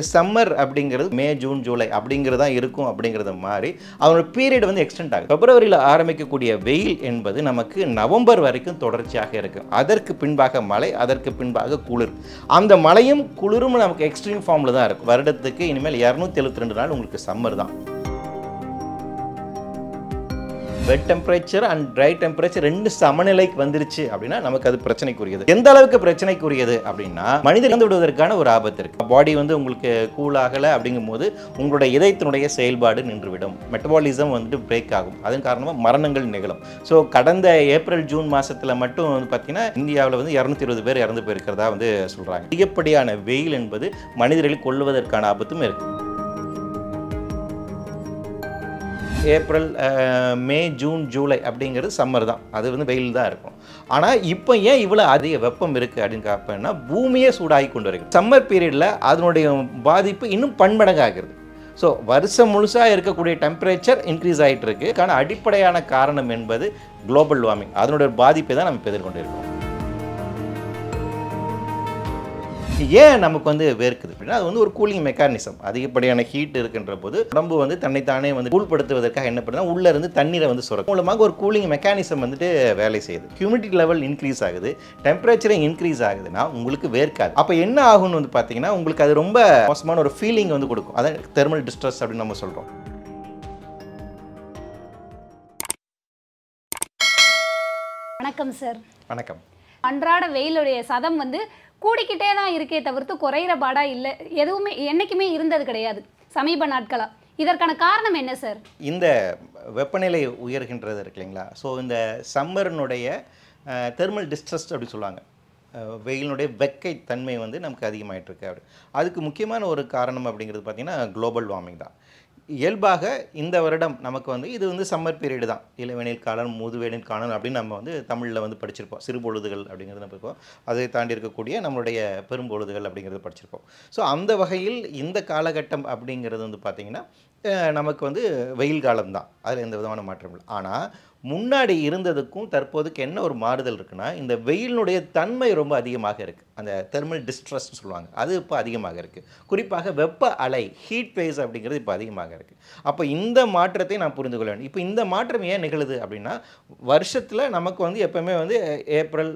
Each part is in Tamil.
சம்மர் அப்படிங்கிறது மே ஜூன் ஜூலை அப்படிங்கிறது தான் இருக்கும் அப்படிங்கிறது மாதிரி அதோட பீரியட் வந்து எக்ஸ்டெண்ட் ஆகும். பிப்ரவரியில் ஆரம்பிக்கக்கூடிய வெயில் என்பது நமக்கு நவம்பர் வரைக்கும் தொடர்ச்சியாக இருக்கும். அதற்கு பின்பாக மழை, அதற்கு பின்பாக குளிர். அந்த மழையும் குளிரும் நமக்கு எக்ஸ்ட்ரீம் ஃபார்மில் தான் இருக்கும். வருடத்துக்கு இனிமேல் 272 நாள் உங்களுக்கு சம்மர் தான். வெட் டெம்பரேச்சர் அண்ட் ட்ரை டெம்பரேச்சர் ரெண்டு சமநிலைக்கு வந்துருச்சு அப்படின்னா நமக்கு அது பிரச்சனைக்குரியது. எந்த அளவுக்கு பிரச்சனைக்குரியது அப்படின்னா மனிதர் இறந்து விடுவதற்கான ஒரு ஆபத்து இருக்கு. பாடி வந்து உங்களுக்கு கூல் ஆகலை அப்படிங்கும் போது உங்களுடைய இதயத்தினுடைய செயல்பாடு நின்றுவிடும். மெட்டபாலிசம் வந்துட்டு பிரேக் ஆகும். அதன் காரணமாக மரணங்கள் நிகழும். ஸோ கடந்த ஏப்ரல் ஜூன் மாதத்தில் மட்டும் வந்து பார்த்தீங்கன்னா இந்தியாவில் வந்து 220 பேர் இறந்து போயிருக்கிறதா வந்து சொல்கிறாங்க. அதிகப்படியான வெயில் என்பது மனிதர்களை கொல்லுவதற்கான ஆபத்தும் இருக்குது. ஏப்ரல் மே ஜூன் ஜூலை அப்படிங்கிறது சம்மர் தான். அது வந்து வெயில் தான் இருக்கும். ஆனால் இப்போ ஏன் இவ்வளோ அதிக வெப்பம் இருக்குது அப்படின்னு பார்ப்போம்னா பூமியே சூடாகி கொண்டு வருகிறது. சம்மர் பீரியடில் அதனுடைய பாதிப்பு இன்னும் பன்மடங்காகிறது. ஸோ வருஷம் முழுசாக இருக்கக்கூடிய டெம்பரேச்சர் இன்க்ரீஸ் ஆகிட்டு இருக்கு. ஆனால் அடிப்படையான காரணம் என்பது குளோபல் வார்மிங். அதனுடைய பாதிப்பை தான் நம்ம எதிர்கொண்டு இருக்கோம். ஏன் நமக்கு வந்து வேர்க்குது அப்படின்னா அது வந்து ஒரு கூலிங் மெக்கானிசம். அதிகப்படியான ஹீட் இருக்கின்ற போது உடம்பு வந்து தன்னைத்தானே வந்து கூல்படுத்துவதற்காக என்ன பண்ணுறா உள்ள இருந்து தண்ணீரை வந்து சுரக்கும் மூலமாக ஒரு கூலிங் மெக்கானிசம் வந்துட்டு வேலை செய்யுது. ஹியூமிடிட்டி லெவல் இன்க்ரீஸ் ஆகுது, டெம்பரேச்சரும் இன்க்ரீஸ் ஆகுதுன்னா உங்களுக்கு வேர்க்காது. அப்போ என்ன ஆகும்னு வந்து பார்த்தீங்கன்னா உங்களுக்கு அது ரொம்ப மோசமான ஒரு ஃபீலிங் வந்து கொடுக்கும். அதான் தெர்மல் டிஸ்ட்ரெஸ் அப்படின்னு நம்ம சொல்கிறோம். வணக்கம் சார். வணக்கம். அன்றாட வெயிலுடைய சதம் வந்து கூடிக்கிட்டே தான் இருக்கே தவிர்த்து குறையிற பாடா இல்லை, எதுவுமே என்றைக்குமே இருந்தது கிடையாது சமீப நாட்களாக. இதற்கான காரணம் என்ன சார்? இந்த வெப்பநிலை உயர்கின்றது இருக்கு இல்லைங்களா? ஸோ இந்த சம்மர்னுடைய தெர்மல் டிஸ்ட்ரெஸ் அப்படி சொல்லுவாங்க. வெயிலினுடைய வெக்கை தன்மை வந்து நமக்கு அதிகமாகிட்டு இருக்கு. அப்படி அதுக்கு முக்கியமான ஒரு காரணம் அப்படிங்கிறது பார்த்திங்கன்னா குளோபல் வார்மிங் தான். இயல்பாக இந்த வருடம் நமக்கு வந்து இது வந்து சம்மர் பீரியடு தான். இளவேனில் காலம், முதுவேனில் காலம் அப்படின்னு நம்ம வந்து தமிழில் வந்து படிச்சிருப்போம். சிறுபொழுதுகள் அப்படிங்கிறது நம்ம இருக்கோம். அதை தாண்டி இருக்கக்கூடிய நம்மளுடைய பெரும்பொழுதுகள் அப்படிங்கிறது படிச்சிருப்போம். ஸோ அந்த வகையில் இந்த காலகட்டம் அப்படிங்கிறது வந்து பார்த்திங்கன்னா நமக்கு வந்து வெயில் காலம்தான். அதில் எந்த விதமான மாற்றம் இல்லை. ஆனால் முன்னாடி இருந்ததுக்கும் தற்போதுக்கு என்ன ஒரு மாறுதல் இருக்குன்னா இந்த வெயிலினுடைய தன்மை ரொம்ப அதிகமாக இருக்குது. அந்த தெர்மல் டிஸ்ட்ரெஸ்ன்னு சொல்லுவாங்க, அது இப்போ அதிகமாக இருக்குது. குறிப்பாக வெப்ப அலை, ஹீட் வேவ்ஸ் அப்படிங்கிறது இப்போ அதிகமாக இருக்குது. அப்போ இந்த மாற்றத்தை நான் புரிந்து கொள்ள வேண்டும். இப்போ இந்த மாற்றம் ஏன் நிகழுது அப்படின்னா வருஷத்தில் நமக்கு வந்து எப்போவுமே வந்து ஏப்ரல்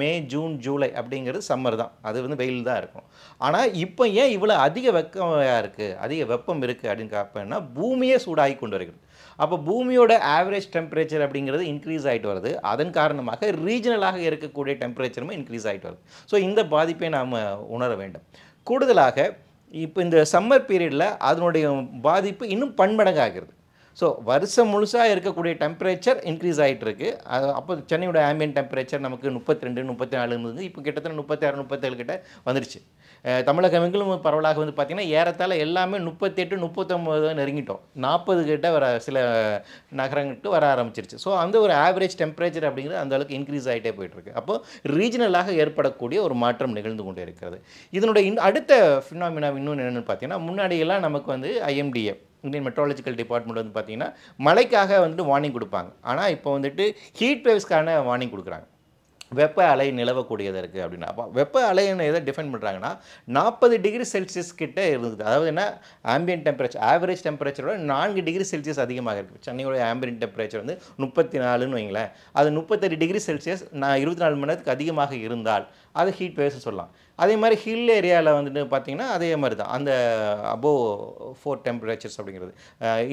மே ஜூன் ஜூலை அப்படிங்கிறது சம்மர் தான். அது வந்து வெயில் தான் இருக்கும். ஆனால் இப்போ ஏன் இவ்வளோ அதிக வெப்பமாக இருக்குது, அதிக வெப்பம் இருக்குது அப்படின்னு பார்ப்போம்னா பூமியே சூடாகி கொண்டு வருகிறது. அப்போ பூமியோட ஆவரேஜ் டெம்பரேச்சர் அப்படிங்கிறது இன்க்ரீஸ் ஆகிட்டு வருது. அதன் காரணமாக ரீஜனலாக இருக்கக்கூடிய டெம்பரேச்சருமே இன்க்ரீஸ் ஆகிட்டு வருது. ஸோ இந்த பாதிப்பை நாம் உணர வேண்டும். கூடுதலாக இப்போ இந்த சம்மர் பீரியடில் அதனுடைய பாதிப்பு இன்னும் பன்மடங்காகிறது. ஸோ வருஷம் முழுசாக இருக்கக்கூடிய டெம்பரேச்சர் இன்க்ரீஸ் ஆகிட்டு இருக்கு. அப்போ சென்னையோட ஆம்பியன்ட் டெம்பரேச்சர் நமக்கு 32 34 இருந்தது. இப்போ கிட்டத்தட்ட 36 37 கிட்ட வந்துருச்சு. தமிழகமெங்கிலும் பரவலாக வந்து பார்த்திங்கன்னா ஏறத்தாழ எல்லாமே 38 39 நெருங்கிட்டோம். 40 கிட்ட வர சில நகரங்களுக்கு வர ஆரம்பிச்சிருச்சு. ஸோ அந்த ஒரு ஆவரேஜ் டெம்பரேச்சர் அப்படிங்கிறது அந்த அளவுக்கு இன்க்ரீஸ் ஆகிட்டே போயிட்டுருக்கு. அப்போது ரீஜனலாக ஏற்படக்கூடிய ஒரு மாற்றம் நிகழ்ந்து கொண்டே இருக்கிறது. இதனுடைய அடுத்த ஃபினாமினா இன்னொன்று என்னென்னு பார்த்தீங்கன்னா முன்னாடியெல்லாம் நமக்கு வந்து ஐஎம்டிஏ இந்தியன் மெட்ரோலஜிக்கல் டிபார்ட்மெண்ட் வந்து பார்த்திங்கன்னா மழைக்காக வந்துட்டு வார்னிங் கொடுப்பாங்க. ஆனால் இப்போ வந்துட்டு ஹீட் வேவ்ஸ்க்கான வார்னிங் கொடுக்குறாங்க. வெப்ப அலை நிலவக்கூடியது இருக்குது அப்படின்னா அப்போ வெப்ப அலைன்னு எதை டிஃபைன் பண்ணுறாங்கன்னா 40 டிகிரி செல்சியஸ் கிட்ட இருந்தது. அதாவது என்ன ஆம்பியன்ட் டெம்பரேச்சர் ஆவரேஜ் டெம்பரேச்சரோட 4 டிகிரி செல்சியஸ் அதிகமாக இருக்குது. சென்னையோட ஆம்பியன்ட் டெம்பரேச்சர் வந்து 34ன்னு வைங்களேன். அது 38 டிகிரி செல்சியஸ் 24 மணி நேரத்துக்கு அதிகமாக இருந்தால் அது ஹீட் வேவ்ஸ் சொல்லலாம். அதே மாதிரி ஹில் ஏரியாவில் வந்துட்டு பார்த்திங்கன்னா அதே மாதிரி தான் அந்த அபோவ் 4 டெம்பரேச்சர்ஸ் அப்படிங்கிறது.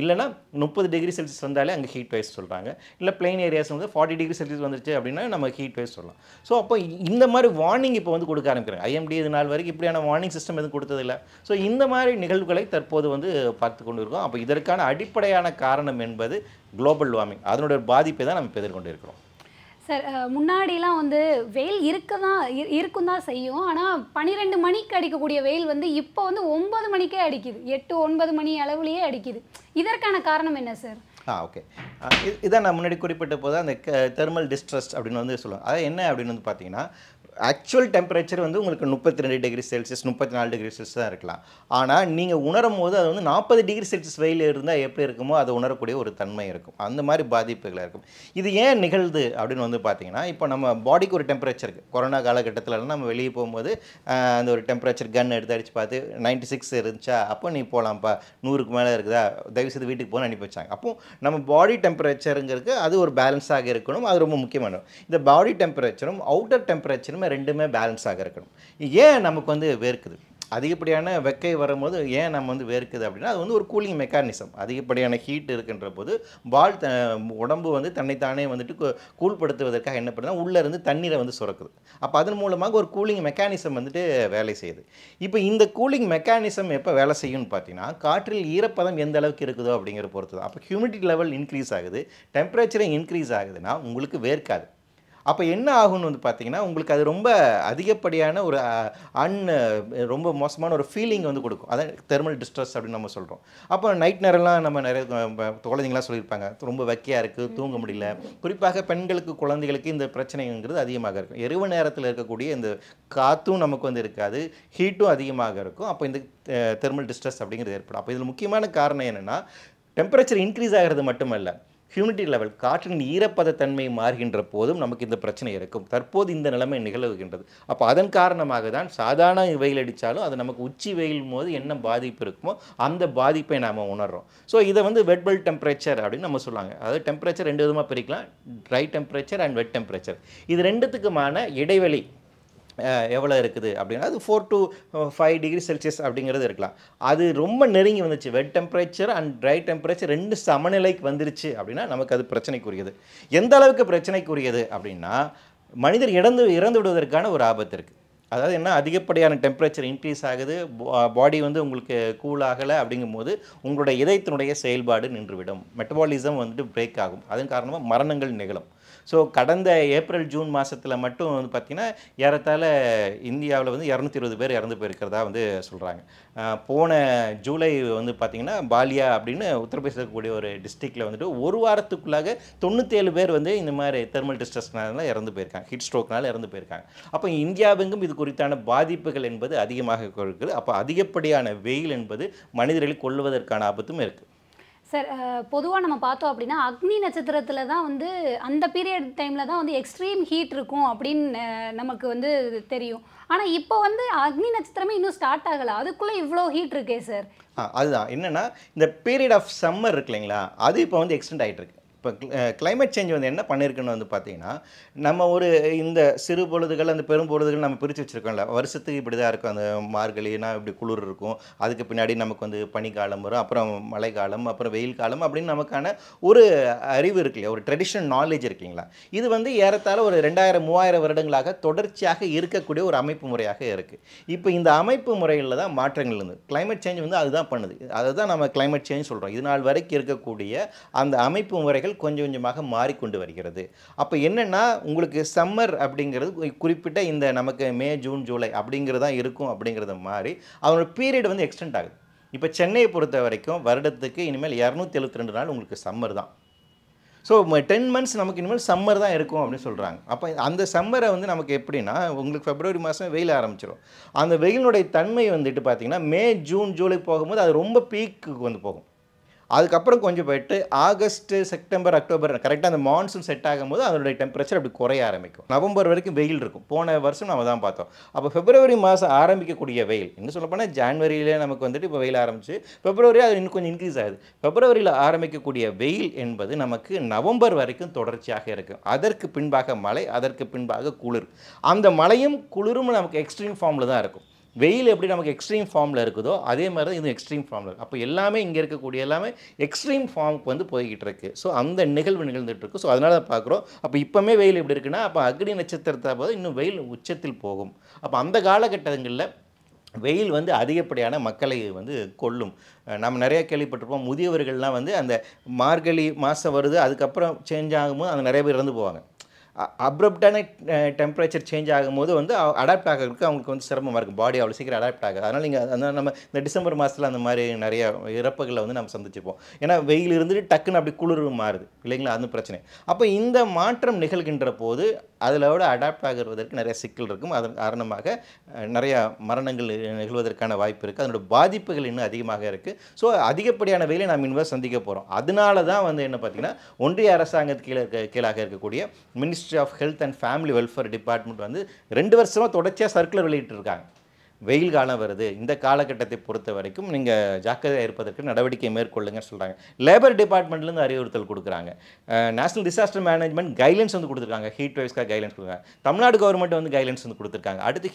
இல்லைனா 30 டிகிரி செல்சியஸ் வந்தாலே அங்கே ஹீட் வேவ்ஸ் சொல்கிறாங்க. இல்லை பிளெயின் ஏரியாஸ் வந்து 40 டிகிரி செல்சியஸ் வந்துருச்சு அப்படின்னா நம்ம ஹீட் வேவ்ஸ் சொல்லலாம். ஸோ அப்போ இந்த மாதிரி வார்னிங் இப்போ வந்து கொடுக்க ஆரம்பிக்கிறாங்க. ஐஎம்டி இது நாள் வரைக்கும் இப்படியான வார்னிங் சிஸ்டம் எதுவும் கொடுத்ததில்லை. ஸோ இந்த மாதிரி நிகழ்வுகளை தற்போது வந்து பார்த்து கொண்டு இருக்கோம். அப்போ இதற்கான அடிப்படையான காரணம் என்பது குளோபல் வார்மிங். அதனுடைய பாதிப்பை தான் நம்ம இப்போ எதிர்கொண்டு இருக்கிறோம். சார், முன்னாடிலாம் வந்து வெயில் இருக்கும் தான் செய்யும். ஆனால் 12 மணிக்கு அடிக்கக்கூடிய வெயில் வந்து இப்போ வந்து 9 மணிக்கே அடிக்குது. 8 9 மணி அளவுலேயே அடிக்குது. இதற்கான காரணம் என்ன சார்? ஓகே, இதான் நான் முன்னாடி குறிப்பிட்ட போது அந்த தெர்மல் டிஸ்ட்ரெஸ் அப்படின்னு வந்து சொல்லுவாங்க. அதாவது என்ன அப்படின்னு வந்து பார்த்தீங்கன்னா ஆக்சுவல் டெம்பரேச்சர் வந்து உங்களுக்கு 32 டிகிரி செல்சியஸ் 34 டிகிரி செல்சியஸ் தான் இருக்கலாம். ஆனால் நீங்கள் உணரும் போது அது வந்து 40 டிகிரி செல்சியஸ் வெயில் இருந்தால் எப்படி இருக்குமோ அதை உணரக்கூடிய ஒரு தன்மை இருக்கும். அந்த மாதிரி பாதிப்புகளாக இருக்கும். இது ஏன் நிகழ்து அப்படின்னு வந்து பார்த்தீங்கன்னா, இப்போ நம்ம பாடிக்கு ஒரு டெம்பரேச்சர் இருக்குது. கொரோனா காலகட்டத்திலலாம் நம்ம வெளியே போகும்போது அந்த ஒரு டெம்பரேச்சர் கன் எடுத்து அடித்து பார்த்து 96 இருந்துச்சா, அப்போ நீ போகலாம்ப்பா, 100க்கு மேலே இருக்குதா, தயவுசெய்து வீட்டுக்கு போகணும்னு அனுப்பி வச்சாங்க. அப்போ நம்ம பாடி டெம்பரேச்சருங்கிறது அது ஒரு பேலன்ஸாக இருக்கணும். அது ரொம்ப முக்கியமானது. இந்த பாடி டெம்பரேச்சரும் அவுட்டர் டெம்பரேச்சரும் ரெண்டுமே பேலன்ஸாக இருக்கணும். ஏன் நமக்கு வந்து வேர்க்குது? அதிகப்படியான வெக்கை வரும்போது ஏன் நம்ம வந்து வேர்க்குது அப்படின்னா, அது வந்து ஒரு கூலிங் மெக்கானிசம். அதிகப்படியான ஹீட் இருக்கின்ற போது உடம்பு வந்து தன்னைத்தானே வந்துட்டு கூல்படுத்துவதற்காக என்ன பண்ணுதுன்னா, உள்ளேருந்து தண்ணீரை வந்து சுரக்குது. அப்போ அதன் மூலமாக ஒரு கூலிங் மெக்கானிசம் வந்துட்டு வேலை செய்யுது. இப்போ இந்த கூலிங் மெக்கானிசம் எப்போ வேலை செய்யும்னு பார்த்தீங்கன்னா, காற்றில் ஈரப்பதம் எந்த அளவுக்கு இருக்குதோ அப்படிங்கிற பொறுத்து தான். அப்போ ஹியூமிடிட்டி லெவல் இன்க்ரீஸ் ஆகுது, டெம்பரேச்சரும் இன்க்ரீஸ் ஆகுதுன்னா உங்களுக்கு வேர்க்காது. அப்போ என்ன ஆகும்னு வந்து பார்த்தீங்கன்னா, உங்களுக்கு அது ரொம்ப அதிகப்படியான ஒரு ரொம்ப மோசமான ஒரு ஃபீலிங் வந்து கொடுக்கும். அதான் தெர்மல் டிஸ்ட்ரெஸ் அப்படின்னு நம்ம சொல்கிறோம். அப்போ நைட் நேரம்லாம் நம்ம நிறைய குழந்தைங்களாம் சொல்லியிருப்பாங்க, ரொம்ப வெக்கையாக இருக்குது, தூங்க முடியல. குறிப்பாக பெண்களுக்கு, குழந்தைகளுக்கு இந்த பிரச்சனைங்கிறது அதிகமாக இருக்கும். இரவு நேரத்தில் இருக்கக்கூடிய இந்த காற்றும் நமக்கு வந்து இருக்காது, ஹீட்டும் அதிகமாக இருக்கும். அப்போ இந்த தெர்மல் டிஸ்ட்ரெஸ் அப்படிங்கிறது ஏற்படும். அப்போ இதில் முக்கியமான காரணம் என்னென்னா, டெம்பரேச்சர் இன்க்ரீஸ் ஆகிறது மட்டுமல்ல, ஹியூமிடிட்டி லெவல் காற்றின் ஈரப்பதத்தன்மை மாறுகின்ற போதும் நமக்கு இந்த பிரச்சனை இருக்கும். தற்போது இந்த நிலைமை நிகழ்கின்றது. அப்போ அதன் காரணமாக தான் சாதாரண வெயில் அடித்தாலும் அது நமக்கு உச்சி வெயில் போது என்ன பாதிப்பு இருக்குமோ அந்த பாதிப்பை நாம் உணர்றோம். ஸோ இதை வந்து வெட் பல்ப் டெம்பரேச்சர் அப்படின்னு நம்ம சொல்லுவாங்க. அதாவது டெம்பரேச்சர் 2 விதமாக பிரிக்கலாம், try temperature and wet temperature. இது ரெண்டுத்துக்குமான இடைவெளி எவ்வளோ இருக்குது அப்படின்னா, அது 4 to 5 டிகிரி செல்சியஸ் அப்படிங்கிறது இருக்கலாம். அது ரொம்ப நெருங்கி வந்துச்சு, வெட் டெம்பரேச்சர் அண்ட் ட்ரை டெம்பரேச்சர் 2 சமநிலைக்கு வந்துருச்சு அப்படின்னா நமக்கு அது பிரச்சனைக்குரியது. எந்த அளவுக்கு பிரச்சனைக்குரியது அப்படின்னா, மனிதர் இறந்து விடுவதற்கான ஒரு ஆபத்து இருக்குது. அதாவது என்ன, அதிகப்படியான டெம்பரேச்சர் இன்க்ரீஸ் ஆகுது, பாடி வந்து உங்களுக்கு கூல் ஆகலை அப்படிங்கும்போது உங்களுடைய இதயத்தினுடைய செயல்பாடு நின்றுவிடும், மெட்டபாலிசம் வந்துட்டு பிரேக் ஆகும். அதன் காரணமாக மரணங்கள் நிகழும். ஸோ கடந்த ஏப்ரல் ஜூன் மாதத்தில் மட்டும் வந்து பார்த்திங்கன்னா, ஏறத்தாழ இந்தியாவில் வந்து 220 பேர் இறந்து போயிருக்கிறதா வந்து சொல்கிறாங்க. போன ஜூலை வந்து பார்த்திங்கன்னா, பாலியா அப்படின்னு உத்தரப்பிரதேச இருக்கக்கூடிய ஒரு டிஸ்ட்ரிக்டில் வந்துட்டு ஒரு வாரத்துக்குள்ளாக 97 பேர் வந்து இந்த மாதிரி தெர்மல் டிஸ்ட்ரெஸ்னால இறந்து போயிருக்காங்க, ஹீட் ஸ்ட்ரோக்னால இறந்து போயிருக்காங்க. அப்போ இந்தியாவெங்கும் இது குறித்தான பாதிப்புகள் என்பது அதிகமாக இருக்குது. அப்போ அதிகப்படியான வெயில் என்பது மனிதர்களை கொல்லுவதற்கான ஆபத்தும் இருக்குது. சார், பொதுவாக நம்ம பார்த்தோம் அப்படின்னா, அக்னி நட்சத்திரத்தில் தான் வந்து அந்த பீரியட் டைமில் தான் வந்து எக்ஸ்ட்ரீம் ஹீட் இருக்கும் அப்படின்னு நமக்கு வந்து தெரியும். ஆனால் இப்போ வந்து அக்னி நட்சத்திரமே இன்னும் ஸ்டார்ட் ஆகலை, அதுக்குள்ளே இவ்வளோ ஹீட் இருக்கே சார். அதுதான் என்னென்னா, இந்த பீரியட் ஆஃப் சம்மர் இருக்கு இல்லைங்களா, அது இப்போ வந்து எக்ஸ்டெண்ட் ஆகிட்டு இருக்கு. இப்போ கிளைமேட் சேஞ்ச் வந்து என்ன பண்ணியிருக்குன்னு வந்து பார்த்தீங்கன்னா, நம்ம ஒரு இந்த சிறு பொழுதுகள் அந்த பெரும் பொழுதுகள் நம்ம பிரித்து வச்சுருக்கோம்ல, வருஷத்துக்கு இப்படி தான் இருக்கும். அந்த மார்கழினா இப்படி குளிர் இருக்கும், அதுக்கு பின்னாடி நமக்கு வந்து பனிக்காலம் வரும், அப்புறம் மழைக்காலம், அப்புறம் வெயில் காலம் அப்படின்னு நமக்கான ஒரு அறிவு இருக்கு இல்லையா, ஒரு ட்ரெடிஷ்னல் நாலேஜ் இருக்குங்களா. இது வந்து ஏறத்தாழ ஒரு 2000-3000 வருடங்களாக தொடர்ச்சியாக இருக்கக்கூடிய ஒரு அமைப்பு முறையாக இருக்குது. இப்போ இந்த அமைப்பு முறைகளில் தான் மாற்றங்கள் இருந்து கிளைமேட் சேஞ்ச் வந்து அதுதான் பண்ணுது. அதை தான் நம்ம கிளைமேட் சேஞ்ச் சொல்கிறோம். இது நாள் வரைக்கும் இருக்கக்கூடிய அந்த அமைப்பு முறைகள் கொஞ்சம் கொஞ்சமாக மாறிக்கொண்டு வருகிறது. அப்போ என்னென்னா, உங்களுக்கு சம்மர் அப்படிங்கிறது குறிப்பிட்ட இந்த நமக்கு மே ஜூன் ஜூலை அப்படிங்கிறது தான் இருக்கும். அப்படிங்கிறத மாதிரி அதோட பீரியட் வந்து எக்ஸ்டெண்ட் ஆகுது. இப்போ சென்னையை பொறுத்த வரைக்கும் வருடத்துக்கு இனிமேல் 272 நாள் உங்களுக்கு சம்மர் தான். ஸோ 10 மந்த்ஸ் நமக்கு இனிமேல் சம்மர் தான் இருக்கும் அப்படின்னு சொல்கிறாங்க. அப்போ அந்த சம்மரை வந்து நமக்கு எப்படின்னா, உங்களுக்கு பிப்ரவரி மாதம் வெயில் ஆரம்பிச்சிடும். அந்த வெயிலுடைய தன்மை வந்துட்டு பார்த்திங்கன்னா, மே ஜூன் ஜூலை போகும்போது அது ரொம்ப பீக்குக்கு வந்து போகும். அதுக்கப்புறம் கொஞ்சம் போய்ட்டு ஆகஸ்ட்டு செப்டம்பர் அக்டோபர் கரெக்டாக அந்த மான்சூன் செட் ஆகும்போது அதனுடைய டெம்பரேச்சர் அப்படி குறைய ஆரம்பிக்கும். நவம்பர் வரைக்கும் வெயில் இருக்கும். போன வருஷம் நம்ம தான் பார்த்தோம். அப்போ பிப்ரவரி மாதம் ஆரம்பிக்கக்கூடிய வெயில், இன்னும் சொல்லப்போனால் ஜான்வரியிலே நமக்கு வந்துட்டு இப்போ வெயில் ஆரம்பிச்சு, பிப்ரவரி அது இன்னும் கொஞ்சம் இன்க்ரீஸ் ஆகுது. பிப்ரவரியில் ஆரம்பிக்கக்கூடிய வெயில் என்பது நமக்கு நவம்பர் வரைக்கும் தொடர்ச்சியாக இருக்கும். அதற்கு பின்பாக மழை, அதற்கு பின்பாக குளிர். அந்த மழையும் குளிரும் நமக்கு எக்ஸ்ட்ரீம் ஃபார்மில் தான் இருக்கும். வெயில் எப்படி நமக்கு எக்ஸ்ட்ரீம் ஃபார்மில் இருக்குதோ அதே மாதிரி தான் இது எக்ஸ்ட்ரீம் ஃபார்மில் இருக்குது. அப்போ எல்லாமே இங்கே இருக்கக்கூடிய எல்லாமே எக்ஸ்ட்ரீம் ஃபார்முக்கு வந்து போய்கிட்டு இருக்குது. ஸோ அந்த நிகழ்வு நிகழ்ந்துட்டு இருக்குது. ஸோ அதனால தான் பார்க்குறோம். அப்போ இப்போமே வெயில் எப்படி இருக்குன்னா, அப்போ அக்னி நட்சத்திரத்தை போது இன்னும் வெயில் உச்சத்தில் போகும். அப்போ அந்த காலகட்டங்களில் வெயில் வந்து அதிகப்படியான மக்களை வந்து கொல்லும். நம்ம நிறைய கேள்விப்பட்டிருப்போம், முதியவர்கள்லாம் வந்து அந்த மார்கழி மாதம் வருது, அதுக்கப்புறம் சேஞ்ச் ஆகும்போது அந்த நிறைய பேர் இறந்து போவாங்க. அப்ரப்டான டெம்பரேச்சர் சேஞ்ச் ஆகும்போது வந்து அடாப்ட் ஆகிறதுக்கு அவங்களுக்கு வந்து சிரமமாக இருக்கும், பாடி அவ்வளோ சீக்கிரம் அடாப்ட் ஆகாது. அதனால் நீங்கள் அதனால் நம்ம இந்த டிசம்பர் மாதத்தில் அந்த மாதிரி நிறைய இறப்புகளை வந்து நம்ம சந்திச்சிருப்போம். ஏன்னா வெயில் இருந்துட்டு டக்குன்னு அப்படி குளிர் மாறுது இல்லைங்களா, அது பிரச்சனை. அப்போ இந்த மாற்றம் நிகழ்கின்ற போது அதிலோட அடாப்ட் ஆகிறதற்கு நிறைய சிக்கல் இருக்கும். அதன் காரணமாக நிறையா மரணங்கள் நிகழ்வதற்கான வாய்ப்பு இருக்குது. அதனோட பாதிப்புகள் இன்னும் அதிகமாக இருக்குது. ஸோ அதிகப்படியான வெயிலை நாம் இனிமேல் சந்திக்க போகிறோம். அதனால தான் வந்து என்ன பார்த்தீங்கன்னா, ஒன்றிய அரசாங்கத்துக்கு கீழாக இருக்கக்கூடிய ministry of health and family welfare department வந்து 2 வருஷமாக தொடர்ச்சியாக சர்க்குலர் வெளியிட்டு இருக்காங்க. வெயில் காலம் வருது, இந்த காலகட்டத்தை பொறுத்த வரைக்கும் நீங்கள் ஜாக்கிரதையாக இருப்பதற்கு நடவடிக்கை மேற்கொள்ளுங்கன்னு சொல்கிறாங்க. லேபர் டிபார்ட்மெண்ட்லேருந்து அறிவுறுத்தல் கொடுக்குறாங்க. நேஷனல் டிசாஸ்டர் மேனேஜ்மெண்ட் கைட்லைன்ஸ் வந்து கொடுத்துருக்காங்க. ஹீட் வேவ்ஸ்க்காக கைட்லைன்ஸ் கொடுக்குறாங்க. தமிழ்நாடு கவர்மெண்ட் வந்து கைட்லைன்ஸ் வந்து கொடுத்துருக்காங்க. அடுத்து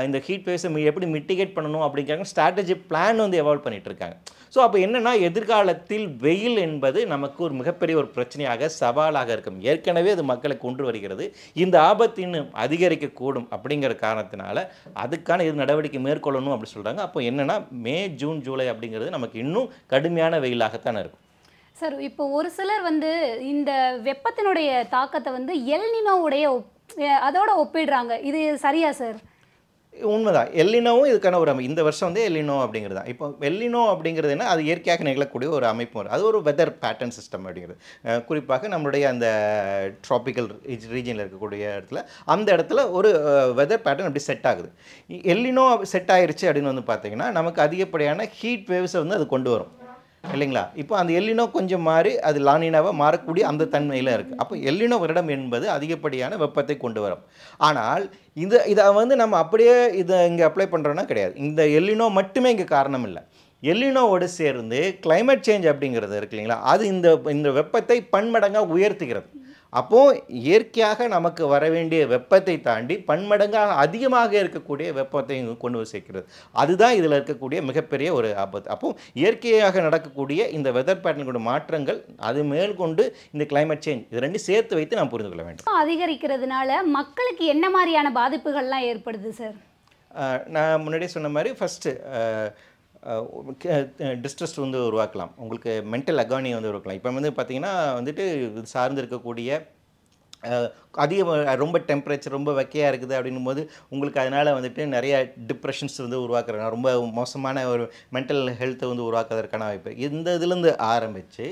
இந்த ஹீட் வேவ்ஸை எப்படி மிட்டிகேட் பண்ணணும் அப்படிங்கிறாங்க. ஸ்ட்ராட்டஜி பிளான் வந்து எவால்வ் பண்ணிட்டு இருக்காங்க. ஸோ அப்போ என்னென்னா, எதிர்காலத்தில் வெயில் என்பது நமக்கு ஒரு மிகப்பெரிய ஒரு பிரச்சனையாக சவாலாக இருக்கும். ஏற்கனவே அது மக்களை கொண்டு வருகிறது. இந்த ஆபத்து இன்னும் அதிகரிக்கக்கூடும் அப்படிங்கிற காரணத்தினால அதுக்கான இது நடவடிக்கை மேற்கொள்ளணும் அப்படி சொல்கிறாங்க. அப்போ என்னென்னா, மே ஜூன் ஜூலை அப்படிங்கிறது நமக்கு இன்னும் கடுமையான வெயிலாகத்தான் இருக்கும். சார், இப்போ ஒரு சிலர் வந்து இந்த வெப்பத்தினுடைய தாக்கத்தை வந்து எல்னினோவுடைய அதோட ஒப்பிடுறாங்க. இது சரியா சார்? உண்மைதான். எல்லினோவும் இதுக்கான ஒரு இந்த வருஷம் வந்து எல்லினோ அப்படிங்கிறது தான். இப்போ எல்லினோ அப்படிங்கிறது என்ன, அது இயற்கையாக நிகழக்கூடிய ஒரு அமைப்பு. அது ஒரு வெதர் பேட்டர்ன் சிஸ்டம் அப்படிங்கிறது. குறிப்பாக நம்மளுடைய அந்த ட்ராபிக்கல் ரீஜனில் இருக்கக்கூடிய இடத்துல அந்த இடத்துல ஒரு வெதர் பேட்டர்ன் அப்படி செட் ஆகுது. எல்லினோ செட் ஆயிருச்சு அப்படின்னு வந்து பார்த்தீங்கன்னா, நமக்கு அதிகப்படியான ஹீட் வேவ்ஸை வந்து அது கொண்டு வரும் இல்லைங்களா. இப்போ அந்த எல்லினோ கொஞ்சம் மாறி அது லானினாவாக மாறக்கூடிய அந்த தன்மையில் இருக்குது. அப்போ எல்லினோ வருடம் என்பது அதிகப்படியான வெப்பத்தை கொண்டு வரும். ஆனால் இதை வந்து நம்ம அப்படியே இதை இங்கே அப்ளை பண்ணுறோன்னா கிடையாது. இந்த எல்லினோ மட்டுமே இங்கே காரணம் இல்லை. எல்லினோவோடு சேர்ந்து கிளைமேட் சேஞ்ச் அப்படிங்கிறது இருக்கு இல்லைங்களா, அது இந்த வெப்பத்தை பன்மடங்காக உயர்த்துகிறது. அப்போது இயற்கையாக நமக்கு வர வேண்டிய வெப்பத்தை தாண்டி பன்மடங்காக அதிகமாக இருக்கக்கூடிய வெப்பத்தை கொண்டு சேர்க்கிறது. அதுதான் இதில் இருக்கக்கூடிய மிகப்பெரிய ஒரு ஆபத்து. அப்போது இயற்கையாக நடக்கக்கூடிய இந்த வெதர் பேட்டர்னுடைய மாற்றங்கள், அது மேற்கொண்டு இந்த கிளைமேட் சேஞ்ச், இது ரெண்டும் சேர்த்து வைத்து நாம் புரிந்து கொள்ள வேண்டும். அதிகரிக்கிறதுனால மக்களுக்கு என்ன மாதிரியான பாதிப்புகள்லாம் ஏற்படுது சார்? நான் முன்னாடியே சொன்ன மாதிரி ஃபஸ்ட்டு டிஸ்ட்ரெஸ் வந்து உருவாக்கலாம். உங்களுக்கு மென்டல் அகானி வந்து உருவாக்கலாம். இப்போ வந்து பார்த்திங்கன்னா வந்துட்டு இது சார்ந்து இருக்கக்கூடிய ரொம்ப டெம்பரேச்சர் ரொம்ப வெக்கையாக இருக்குது அப்படின்னும்போது உங்களுக்கு அதனால் வந்துட்டு நிறைய டிப்ரெஷன்ஸ் வந்து உருவாக்குறாங்க. ரொம்ப மோசமான ஒரு மென்டல் ஹெல்த்தை வந்து உருவாக்குவதற்கான வாய்ப்பு. இந்த இதுலேருந்து ஆரம்பித்து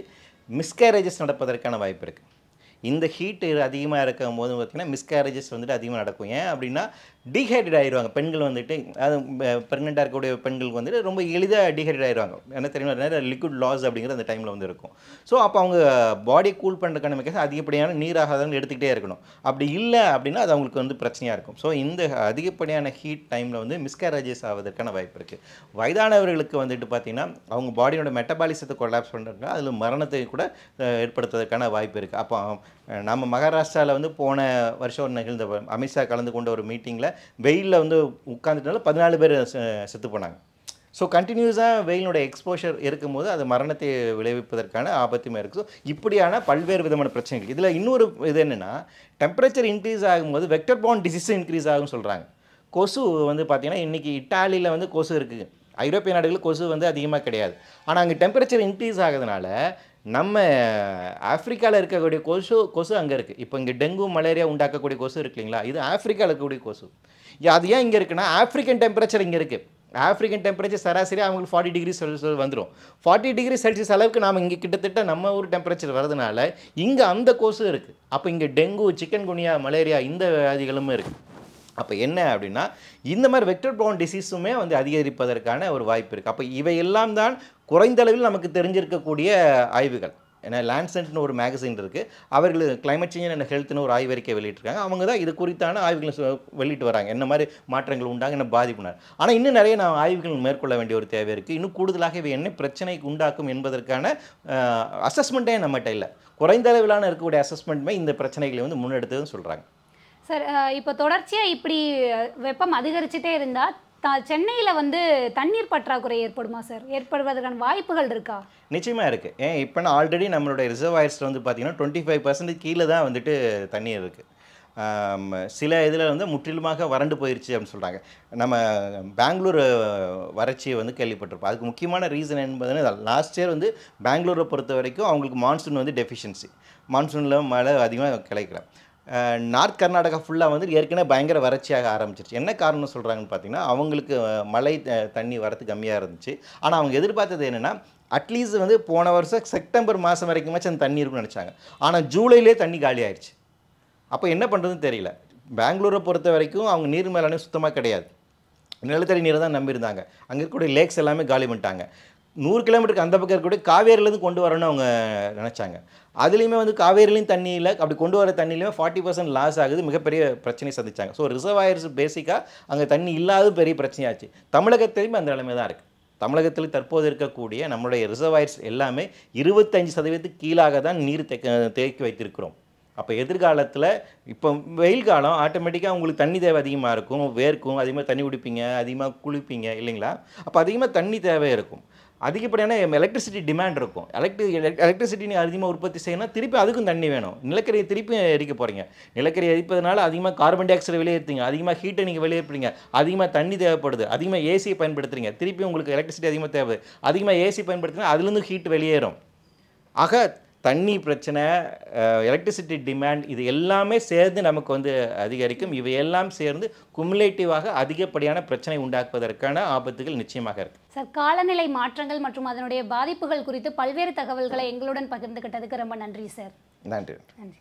மிஸ்கேரேஜஸ் நடப்பதற்கான வாய்ப்பு இருக்குது. இந்த ஹீட்டு அதிகமாக இருக்கும் போது பார்த்திங்கன்னா மிஸ்கேரேஜஸ் வந்துட்டு அதிகமாக நடக்கும். ஏன் அப்படின்னா, டீஹைட்ரேட் ஆகிடுவாங்க பெண்கள் வந்துட்டு. அது ப்ரெக்னெண்ட்டாக இருக்கக்கூடிய பெண்களுக்கு வந்துட்டு ரொம்ப எளிதாக டீஹைட்ரேட் ஆகிடுவாங்க. என்ன தெரியுமா, நிறைய லிக்விட் லாஸ் அப்படிங்கிறது அந்த டைமில் வந்து இருக்கும். ஸோ அப்போ அவங்க பாடியை கூல் பண்ணுறதுக்கான மெக்கானிசம் அதிகப்படியான நீராகாரம் எடுத்துக்கிட்டே இருக்கணும். அப்படி இல்லை அப்படின்னா அது அவங்களுக்கு வந்து பிரச்சனையாக இருக்கும். ஸோ இந்த அதிகப்படியான ஹீட் டைமில் வந்து மிஸ்கேரேஜஸ் ஆவதற்கான வாய்ப்பு இருக்குது. வயதானவர்களுக்கு வந்துட்டு பார்த்திங்கன்னா அவங்க பாடியோட மெட்டபாலிசத்தை கொலாப்ஸ் பண்ணுறதுக்கு அதில் மரணத்தை கூட ஏற்படுத்துவதற்கான வாய்ப்பு இருக்குது. அப்போ நம்ம மகாராஷ்டிராவில் வந்து போன வருஷம் நிகழ்ந்த அமித்ஷா கலந்து கொண்ட ஒரு மீட்டிங்கில் வெயிலில் வந்து உட்காந்துட்டனால 14 பேர் செத்து போனாங்க. ஸோ கண்டினியூஸாக வெயிலுடைய எக்ஸ்போஷர் இருக்கும்போது அது மரணத்தை விளைவிப்பதற்கான ஆபத்துமே இருக்குது. ஸோ இப்படியான பல்வேறு விதமான பிரச்சனைகள். இதில் இன்னொரு இது என்னென்னா, டெம்பரேச்சர் இன்க்ரீஸ் ஆகும்போது வெக்டர் பார்ன் டிசீஸ் இன்க்ரீஸ் ஆகும்னு சொல்கிறாங்க. கொசு வந்து பார்த்திங்கன்னா இன்றைக்கி இட்டாலியில் வந்து கொசு இருக்குது. ஐரோப்பிய நாடுகளில் கொசு வந்து அதிகமாக கிடையாது. ஆனால் அங்கே டெம்பரேச்சர் இன்க்ரீஸ் ஆகுதுனால நம்ம ஆஃப்ரிக்காவில் இருக்கக்கூடிய கொசு அங்கே இருக்குது. இப்போ இங்கே டெங்கு மலேரியா உண்டாக்கக்கூடிய கொசு இருக்கு இல்லைங்களா, இது ஆஃப்ரிக்காவில் இருக்கக்கூடிய கொசு. அது ஏன் இங்கே இருக்குன்னா, ஆஃப்ரிக்கன் டெம்பரேச்சர் இங்கே இருக்குது. ஆஃப்ரிக்கன் டெம்பரேச்சர் சராசரி அவங்களுக்கு 40 டிகிரி செல்சியஸ் வந்துடும். 40 டிகிரி செல்சியஸ் அளவுக்கு நாம் இங்கே கிட்டத்தட்ட நம்ம ஊர் டெம்பரேச்சர் வரதுனால இங்கே அந்த கொசு இருக்குது. அப்போ இங்கே டெங்கு, சிக்கன் குனியா, மலேரியா இந்த வியாதிகளும் இருக்குது. அப்போ என்ன அப்படின்னா, இந்த மாதிரி வெக்டர் பார்ன் டிசீஸுமே வந்து அதிகரிப்பதற்கான ஒரு வாய்ப்பு இருக்குது. அப்போ இவையெல்லாம் தான் குறைந்த அளவில் நமக்கு தெரிஞ்சிருக்கக்கூடிய ஆய்வுகள். ஏன்னா லான்செட்னு ஒரு மேகசின் இருக்குது, அவர்கள் கிளைமேட் சேஞ்ச் அண்ட் ஹெல்த்னு ஒரு ஆய்வறிக்கை வெளியிட்டிருக்காங்க. அவங்க தான் இது குறித்தான ஆய்வுகளை வெளியிட்டு வராங்க, என்ன மாதிரி மாற்றங்கள் உண்டாங்க, என்ன பாதிப்புனார். ஆனால் இன்னும் நிறைய ஆய்வுகள் மேற்கொள்ள வேண்டிய ஒரு தேவை இருக்குது. இன்னும் கூடுதலாக இவை என்ன பிரச்சனைக்கு உண்டாக்கும் என்பதற்கான அசஸ்மெண்ட்டே நம்மகிட்ட இல்லை. குறைந்த அளவிலான இருக்கக்கூடிய அசஸ்மெண்ட்டுமே இந்த பிரச்சனைகளை வந்து முன்னெடுத்ததுன்னு சொல்கிறாங்க. சார், இப்போ தொடர்ச்சியாக இப்படி வெப்பம் அதிகரிச்சுட்டே இருந்தால் சென்னையில் வந்து தண்ணீர் பற்றாக்குறை ஏற்படுமா சார்? ஏற்படுவதற்கான வாய்ப்புகள் இருக்கா? நிச்சயமாக இருக்குது. ஏன் இப்போ ஆல்ரெடி நம்மளுடைய ரிசர்வாயர்ஸில் வந்து பார்த்திங்கன்னா 25% கீழே தான் வந்துட்டு தண்ணீர் இருக்குது. சில இதில் வந்து முற்றிலுமாக வறண்டு போயிடுச்சு அப்படின்னு சொல்கிறாங்க. நம்ம பெங்களூர் வறட்சியை வந்து கேள்விப்பட்டிருப்போம். அதுக்கு முக்கியமான ரீசன் என்பதுன்னு லாஸ்ட் இயர் வந்து பெங்களூரை பொறுத்த வரைக்கும் அவங்களுக்கு மான்சூன் வந்து டெஃபிஷியன்சி. மான்சூனில் மழை அதிகமாக கிடைக்கல. நார்த் கர்நாடகா ஃபுல்லாக வந்து ஏற்கனவே பயங்கர வறட்சியாக ஆரம்பிச்சிருச்சு. என்ன காரணம்னு சொல்கிறாங்கன்னு பார்த்தீங்கன்னா, அவங்களுக்கு மழை தண்ணி வரத்து கம்மியாக இருந்துச்சு. ஆனால் அவங்க எதிர்பார்த்தது என்னென்னா, அட்லீஸ்ட் வந்து போன வருஷம் செப்டம்பர் மாதம் வரைக்குமாச்சும் அந்த தண்ணி இருக்குன்னு நினச்சாங்க. ஆனால் ஜூலையிலே தண்ணி காலி ஆயிடுச்சு. அப்போ என்ன பண்ணுறதுன்னு தெரியல. பெங்களூரை பொறுத்த வரைக்கும் அவங்க நீர் மேலாண்மை சுத்தமாக கிடையாது. நிலத்தடி நீரை தான் நம்பியிருந்தாங்க. அங்கே இருக்கக்கூடிய லேக்ஸ் எல்லாமே காலி பண்ணிட்டாங்க. 100 கிலோமீட்டருக்கு அந்த பக்கம் இருக்கக்கூடிய காவேரியிலேருந்து கொண்டு வரணும்னு அவங்க நினச்சாங்க. அதுலேயுமே வந்து காவேரிலையும் தண்ணி இல்லை. அப்படி கொண்டு வர தண்ணியிலுமே 40% லாஸ் ஆகுது. மிகப்பெரிய பிரச்சனையை சந்திச்சாங்க. ஸோ ரிசர்வாயர்ஸ் பேசிக்காக அங்கே தண்ணி இல்லாத பெரிய பிரச்சனையாச்சு. தமிழகத்திலையும் அந்த நிலைமை தான் இருக்குது. தமிழகத்தில் தற்போது இருக்கக்கூடிய நம்மளுடைய ரிசர்வாயர்ஸ் எல்லாமே 25% கீழாக தான் நீர் தேக்கி வைத்திருக்கிறோம். அப்போ எதிர்காலத்தில் இப்போ வெயில் காலம் ஆட்டோமேட்டிக்காக உங்களுக்கு தண்ணி தேவை அதிகமாக இருக்கும், வேர்க்கும், அதிகமாக தண்ணி குடிப்பீங்க, அதிகமாக குளிப்பீங்க இல்லைங்களா? அப்போ அதிகமாக தண்ணி தேவை இருக்கும். அதிகப்படியான எலக்ட்ரிசிட்டி டிமாண்ட் இருக்கும். எலக்ட்ரிசிட்டி அதிகமாக உற்பத்தி செய்யணும், திருப்பி அதுக்கும் தண்ணி வேணும். நிலக்கரியை திருப்பி எரிக்க போகிறீங்க. நிலக்கரி எரிப்பதனால அதிகமாக கார்பன் டை ஆக்சைடு வெளியேற்றுங்க, அதிகமாக ஹீட்டை நீங்கள் வெளியேற்றுறீங்க, அதிகமாக தண்ணி தேவைப்படுது, அதிகமாக ஏசியை பயன்படுத்துறீங்க, திருப்பி உங்களுக்கு எலக்ட்ரிசிட்டி அதிகமாக தேவை, அதிகமாக ஏசி பயன்படுத்தினா அதுலேருந்து ஹீட் வெளியேறும். ஆக தண்ணி பிரச்சனை, எலக்ட்ரிசிட்டி டிமாண்ட் இது எல்லாமே சேர்ந்து நமக்கு வந்து அதிகரிக்கும். இவையெல்லாம் சேர்ந்து குமுலேட்டிவாக அதிகப்படியான பிரச்சனை உண்டாக்குவதற்கான ஆபத்துகள் நிச்சயமாக இருக்குது. சார், காலநிலை மாற்றங்கள் மற்றும் அதனுடைய பாதிப்புகள் குறித்து பல்வேறு தகவல்களை எங்களுடன் பகிர்ந்துகிட்டதுக்கு ரொம்ப நன்றி சார். நன்றி. நன்றி.